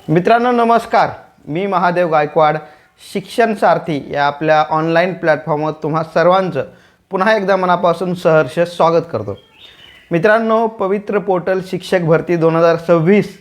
मित्रांनो नमस्कार, मी महादेव गायकवाड शिक्षण सारथी या आपल्या ऑनलाईन प्लॅटफॉर्मवर तुम्हा सर्वांचं पुन्हा एकदा मनापासून सहर्ष स्वागत करतो। मित्रांनो, पवित्र पोर्टल शिक्षक भरती 2026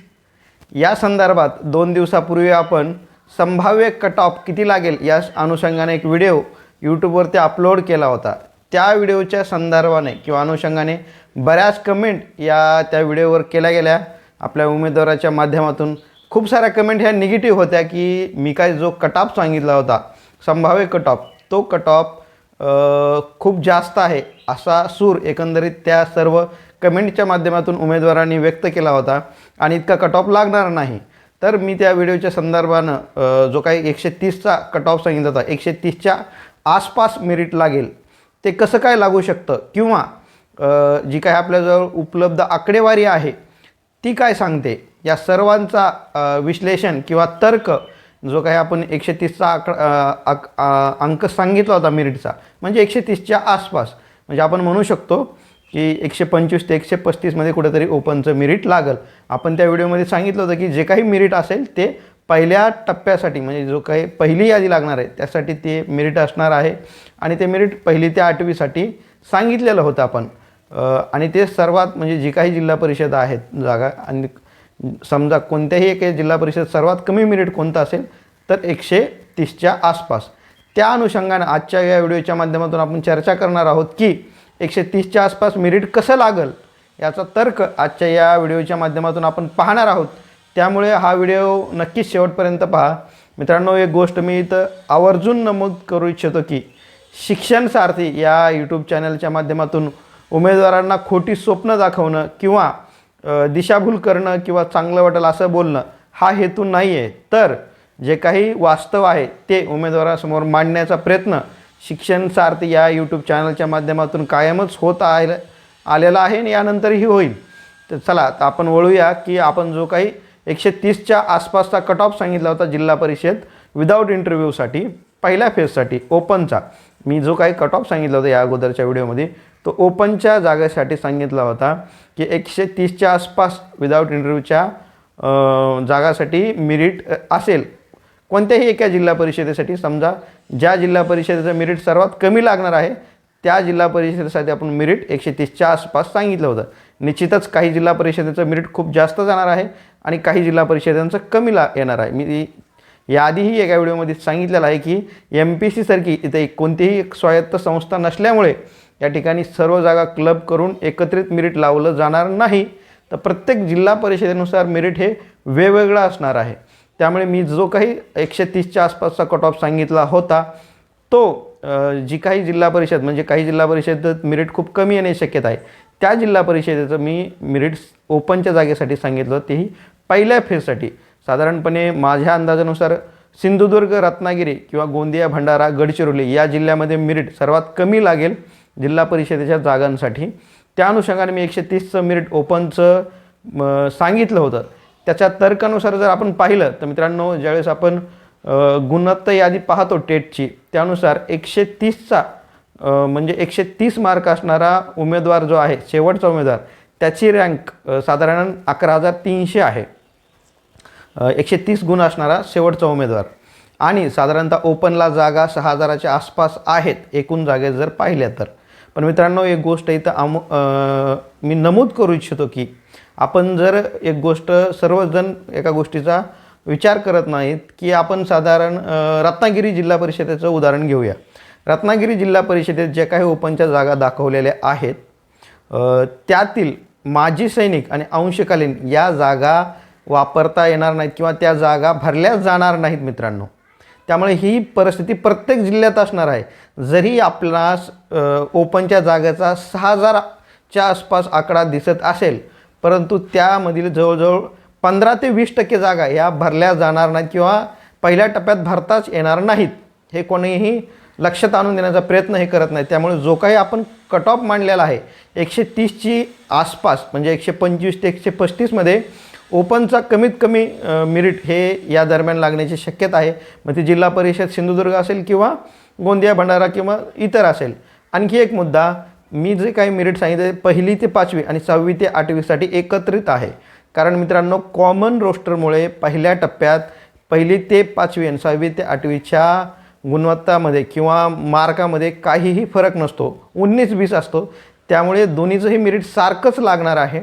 या संदर्भात 2 दिवसापूर्वी आपण संभाव्य कट ऑफ किती लागेल या अनुषंगाने एक व्हिडिओ यूट्यूबवरती अपलोड केला होता। त्या व्हिडिओच्या संदर्भाने किंवा अनुषंगाने बऱ्याच कमेंट त्या व्हिडिओवर केल्या गेल्या। आपल्या उमेदवाराच्या माध्यमातून खूप साऱ्या कमेंट ह्या निगेटिव्ह होत्या की मी काय जो कट ऑफ सांगितला होता संभाव्य कट ऑफ, तो कट ऑफ खूप जास्त आहे असा सूर एकंदरीत त्या सर्व कमेंटच्या माध्यमातून उमेदवारांनी व्यक्त केला होता आणि इतका कट ऑफ लागणार नाही। तर मी त्या व्हिडिओच्या संदर्भानं जो काही 130चा कट ऑफ सांगितला होता, 130च्या आसपास मेरिट लागेल, ते कसं काय लागू शकतं किंवा जी काही आपल्याजवळ उपलब्ध आकडेवारी आहे ती काय सांगते, या सर्वांचा विश्लेषण किंवा तर्क जो काही आपण 130चा अंक सांगितला होता मेरिटचा, म्हणजे 130च्या आसपास, म्हणजे आपण म्हणू शकतो की 125 ते 135 मध्ये कुठेतरी ओपनचं मेरिट लागेल। आपण त्या व्हिडिओमध्ये सांगितलं होतं की जे काही मेरिट असेल ते पहिल्या टप्प्यासाठी, म्हणजे जो काही पहिली यादी लागणार आहे त्यासाठी ते मेरिट असणार आहे आणि ते मेरिट 1ली ते 8वीसाठी सांगितलेलं होतं आपण। आणि ते सर्वात म्हणजे जी काही जिल्हा परिषद आहेत जागा, आणि समजा कोणत्याही एका जिल्हा परिषद सर्वात कमी मेरिट कोणतं असेल तर 130च्या आसपास, त्या अनुषंगाने आजच्या या व्हिडिओच्या माध्यमातून आपण चर्चा करणार आहोत की 130च्या आसपास मेरिट कसं लागेल याचा तर्क आजच्या या व्हिडिओच्या माध्यमातून आपण पाहणार आहोत। त्यामुळे हा व्हिडिओ नक्कीच शेवटपर्यंत पहा। मित्रांनो, एक गोष्ट मी इथं आवर्जून नमूद करू इच्छितो की शिक्षण सारथी या यूट्यूब चॅनलच्या माध्यमातून उमेदवारांना खोटी स्वप्न दाखवणं किंवा दिशाभूल करणं किंवा चांगलं वाटेल असं बोलणं हा हेतू नाही आहे। तर जे काही वास्तव आहे ते उमेदवारासमोर मांडण्याचा प्रयत्न शिक्षण सारथी या यूट्यूब चॅनलच्या माध्यमातून कायमच होत आलेला आहे आणि यानंतरही होईल। तर चला आता आपण वळूया की आपण जो काही 130च्या आसपासचा कट ऑफ सांगितला होता जिल्हा परिषद विदाऊट इंटरव्ह्यूसाठी पहिल्या फेजसाठी ओपनचा, मी जो काही कट ऑफ सांगितला होता या अगोदरच्या व्हिडिओमध्ये, तो ओपनच्या जागेसाठी सांगितला होता की 130च्या आसपास विदाऊट इंटरव्ह्यूच्या जागासाठी मेरिट असेल कोणत्याही एका जिल्हा परिषदेसाठी। समजा ज्या जिल्हा परिषदेचं मेरिट सर्वात कमी लागणार आहे त्या जिल्हा परिषदेसाठी आपण मेरिट 130च्या आसपास सांगितलं होतं। निश्चितच काही जिल्हा परिषदेचं मेरिट खूप जास्त जाणार आहे आणि काही जिल्हा परिषदांचं कमी येणार आहे। मी याआधीही एका व्हिडिओमध्ये सांगितलेलं आहे की MPSC सारखी इथे कोणतीही स्वायत्त संस्था नसल्यामुळे या ठिकाणी सर्व जागा क्लब करून एकत्रित मेरिट लावलं जाणार नाही, तर प्रत्येक जिल्हा परिषदेनुसार मेरिट हे वेगवेगळं असणार आहे। त्यामुळे मी जो काही 130च्या आसपासचा कट ऑफ सांगितला होता तो जी काही जिल्हा परिषद, म्हणजे काही जिल्हा परिषदेत मेरिट खूप कमी येण्याची शक्यता आहे, त्या जिल्हा परिषदेचं मी मेरिट ओपनच्या जागेसाठी सांगितलं, तेही पहिल्या फेजसाठी। साधारणपणे माझ्या अंदाजानुसार सिंधुदुर्ग, रत्नागिरी किंवा गोंदिया, भंडारा, गडचिरोली या जिल्ह्यामध्ये मेरिट सर्वात कमी लागेल जिल्हा परिषदेच्या जागांसाठी। त्या अनुषंगाने मी 130चं मेरिट ओपनचं सांगितलं होतं। त्याच्या तर्कानुसार जर आपण पाहिलं तर मित्रांनो, ज्यावेळेस आपण गुणवत्ता यादी पाहतो टेटची, त्यानुसार 130चा म्हणजे 130 मार्क असणारा उमेदवार जो आहे, शेवटचा उमेदवार, त्याची रँक साधारण 11,300 आहे। 130 गुण असणारा शेवटचा उमेदवार, आणि साधारणतः ओपनला जागा 6,000च्या आसपास आहेत एकूण जागे जर पाहिल्या तर। पण मित्रांनो, एक गोष्ट इथं मी नमूद करू इच्छितो की आपण जर एक गोष्ट, सर्वजण एका गोष्टीचा विचार करत नाहीत की आपण साधारण रत्नागिरी जिल्हा परिषदेचं उदाहरण घेऊया। रत्नागिरी जिल्हा परिषदेत जे काही ओपनच्या जागा दाखवलेल्या आहेत त्यातील माजी सैनिक आणि अंशकालीन या जागा वापरता येणार नाहीत किंवा त्या जागा भरल्या जाणार नाहीत मित्रांनो। त्यामुळे ही परिस्थिती प्रत्येक जिल्ह्यात असणार आहे। जरी आपणास ओपनच्या जागेचा 6,000च्या आसपास आकडा दिसत असेल, परंतु त्यामधील जवळजवळ 15 ते 20% जागा या भरल्या जाणार नाहीत किंवा पहिल्या टप्प्यात भरताच येणार नाहीत। हे कोणीही लक्षात आणून देण्याचा प्रयत्न हे करत नाही। त्यामुळे जो काही आपण कट ऑफ मांडलेला आहे 130ची आसपास, म्हणजे 125 ते 135 मध्ये ओपनचा कमीत कमी मेरिट हे या दरम्यान लागण्याची शक्यता आहे। मग ती जिल्हा परिषद सिंधुदुर्ग असेल किंवा गोंदिया, भंडारा किंवा इतर असेल। आणखी एक मुद्दा, मी जे काही मेरिट सांगितले 1ली ते 5वी आणि 6वी ते 8वीसाठी एकत्रित आहे, कारण मित्रांनो कॉमन रोस्टरमुळे पहिल्या टप्प्यात 1ली ते 5वी आणि 6वी ते 8वीच्या गुणवत्तामध्ये किंवा मार्कामध्ये काहीही फरक नसतो, 19-20 असतो. त्यामुळे दोन्हीचंही मेरिट सारखंच लागणार आहे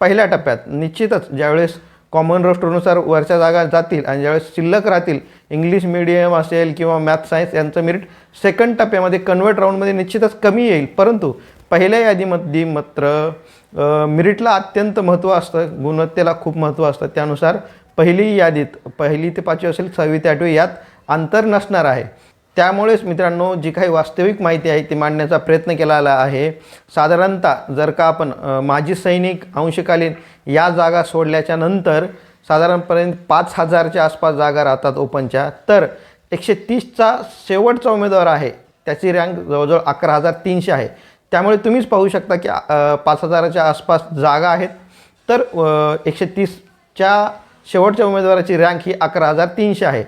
पहिल्या टप्प्यात. निश्चितच ज्यावेळेस कॉमन रोस्टरनुसार वरच्या जागा जातील आणि ज्यावेळेस शिल्लक राहतील इंग्लिश मीडियम असेल किंवा मॅथ सायन्स यांचं मेरिट सेकंड टप्प्यामध्ये कन्वर्ट राऊंडमध्ये निश्चितच कमी येईल. परंतु पहिल्या यादीमध्ये मात्र मेरिटला अत्यंत महत्त्व असतं, गुणवत्तेला खूप महत्त्व असतं. त्यानुसार पहिली यादीत 1ली ते 5वी असेल, 6वी ते 8वी यात अंतर नसणार आहे. त्यामुळेच मित्रांनो जी काही वास्तविक माहिती आहे ती मांडण्याचा प्रयत्न केलेला आहे. साधारणतः जर का आपण माजी सैनिक, अंशकालीन या जागा सोडल्याच्या नंतर साधारणपर्यंत 5000च्या आसपास जागा राहतात ओपनच्या, तर 130चा शेवटचा उमेदवार आहे त्याची रँक जवळजवळ 11300 आहे. त्यामुळे तुम्हीच पाहू शकता की 5000च्या आसपास जागा आहेत, तर 130च्या शेवटच्या उमेदवाराची रँक ही 11300 आहे.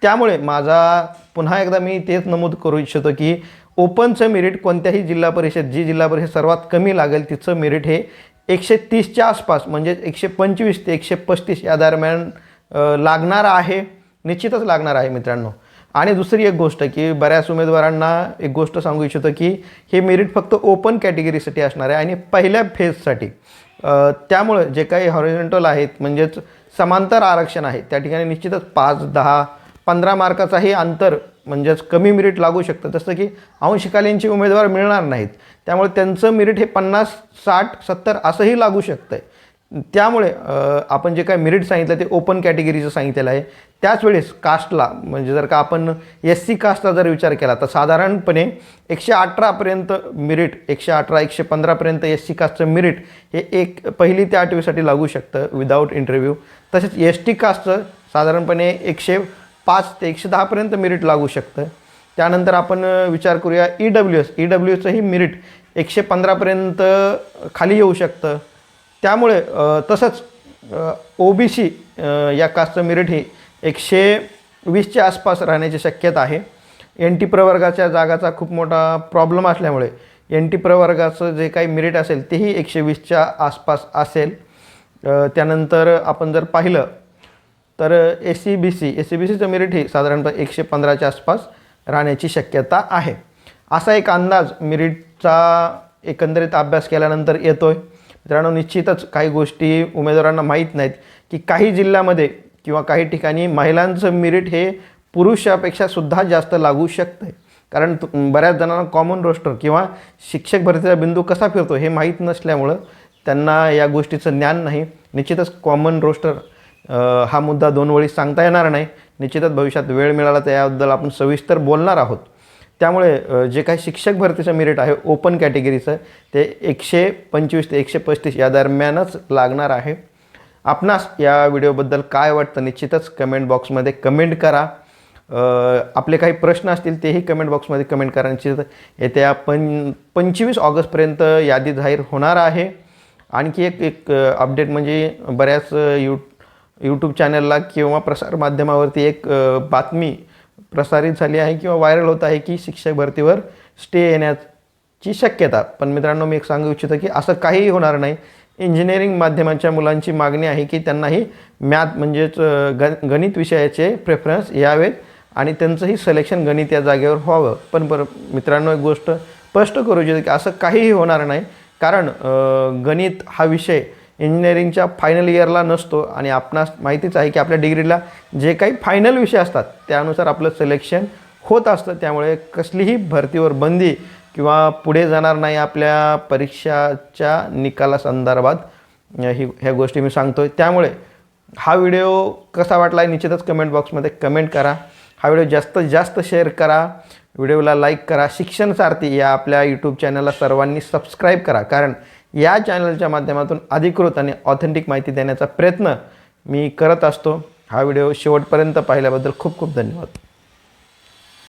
त्यामुळे माझा पुन्हा एकदा मी तेच नमूद करू इच्छितो की ओपनचं मेरिट कोणत्याही जिल्हा परिषद, जी जिल्हा परिषद सर्वात कमी लागेल तिचं मेरिट हे 130च्या आसपास म्हणजे 125 ते 135 या दरम्यान लागणार आहे, निश्चितच लागणार आहे मित्रांनो. आणि दुसरी एक गोष्ट की बऱ्याच उमेदवारांना एक गोष्ट सांगू इच्छितो की हे मेरिट फक्त ओपन कॅटेगरीसाठी असणार आहे आणि पहिल्या फेजसाठी. त्यामुळं जे काही हॉरिझॉन्टल आहेत म्हणजेच समांतर आरक्षण आहे त्या ठिकाणी निश्चितच 5, 10, 15 मार्काचाही अंतर म्हणजेच कमी मेरिट लागू शकतं. जसं की अंशकालीनचे उमेदवार मिळणार नाहीत, त्यामुळे त्यांचं मेरिट हे 50, 60, 70 असंही लागू शकतं आहे. त्यामुळे आपण जे काय मेरिट सांगितलं ते ओपन कॅटेगरीचं सांगितलेलं आहे. त्याच वेळेस कास्टला म्हणजे जर का आपण SC कास्टचा जर विचार केला तर साधारणपणे 118पर्यंत मेरिट, 118, 115पर्यंत SC कास्टचं मेरिट हे 1ली ते 8वीसाठी लागू शकतं विदाऊट इंटरव्ह्यू. तसेच ST कास्टचं साधारणपणे 105 ते 110पर्यंत मेरिट लागू शकतं. त्यानंतर आपण विचार करूया EWSचंही मेरिट 115पर्यंत खाली येऊ शकतं. त्यामुळे तसंच OBC या कास्टचं मेरिट ही 120च्या आसपास राहण्याची शक्यता आहे. NT प्रवर्गाच्या जागाचा खूप मोठा प्रॉब्लेम असल्यामुळे NT प्रवर्गाचं जे काही मेरिट असेल तेही 120च्या आसपास असेल. त्यानंतर आपण जर पाहिलं तर SCBCचं मेरिट ही साधारणतः 115च्या आसपास राहण्याची शक्यता आहे. असा एक अंदाज मेरिटचा एकंदरीत अभ्यास केल्यानंतर येतोय. मित्रांनो निश्चितच काही गोष्टी उमेदवारांना माहीत नाहीत की काही जिल्ह्यामध्ये किंवा काही ठिकाणी महिलांचं मेरिट हे पुरुषापेक्षा सुद्धा जास्त लागू शकतं. कारण बऱ्याच जणांना कॉमन रोस्टर किंवा शिक्षक भरतीचा बिंदू कसा फिरतो हे माहीत नसल्यामुळं त्यांना या गोष्टीचं ज्ञान नाही. निश्चितच कॉमन रोस्टर हा मुद्दा 2 वेळी सांगता येणार नाही. निश्चितच भविष्यात वेळ मिळाला तर याबद्दल आपण सविस्तर बोलणार आहोत. त्यामुळे जे काही शिक्षक भरतीचं मेरिट आहे ओपन कॅटेगरीचं ते 125 ते 135 या दरम्यानच लागणार आहे. आपणास या व्हिडिओबद्दल काय वाटतं निश्चितच कमेंट बॉक्समध्ये कमेंट करा. आपले काही प्रश्न असतील तेही कमेंट बॉक्समध्ये कमेंट करा. निश्चित येत्या 25 ऑगस्टपर्यंत यादी जाहीर होणार आहे. आणखी एक अपडेट म्हणजे बऱ्याच यूट्यूब चॅनलला किंवा प्रसारमाध्यमावरती एक बातमी प्रसारित झाली आहे किंवा व्हायरल होत आहे की शिक्षक भरतीवर स्टे येण्याची शक्यता. पण मित्रांनो मी एक सांगू इच्छितो की असं काहीही होणार नाही. इंजिनिअरिंग माध्यमाच्या मुलांची मागणी आहे की त्यांनाही मॅथ म्हणजेच गणित विषयाचे प्रेफरन्स यावेत आणि त्यांचंही सिलेक्शन गणित या जागेवर व्हावं. पण मित्रांनो एक गोष्ट स्पष्ट करू इच्छितो की असं काहीही होणार नाही. कारण गणित हा विषय इंजिनिअरिंगच्या फायनल इयरला नसतो आणि आपणास माहितीच आहे की आपल्या डिग्रीला जे काही फायनल विषय असतात त्यानुसार आपलं सिलेक्शन होत असतं. त्यामुळे कसलीही भरतीवर बंदी किंवा पुढे जाणार नाही आपल्या परीक्षाच्या निकालासंदर्भात ह्या गोष्टी मी सांगतो आहे. त्यामुळे हा व्हिडिओ कसा वाटला आहे निश्चितच कमेंट बॉक्समध्ये कमेंट करा. हा व्हिडिओ जास्तीत जास्त शेअर करा, व्हिडिओला लाईक करा. शिक्षण सारथी या आपल्या यूट्यूब चॅनलला सर्वांनी सबस्क्राईब करा. कारण या चॅनलच्या माध्यमातून अधिकृत आणि ऑथेंटिक माहिती देण्याचा प्रयत्न मी करत असतो. हा व्हिडिओ शेवटपर्यंत पाहिल्याबद्दल खूप खूप धन्यवाद.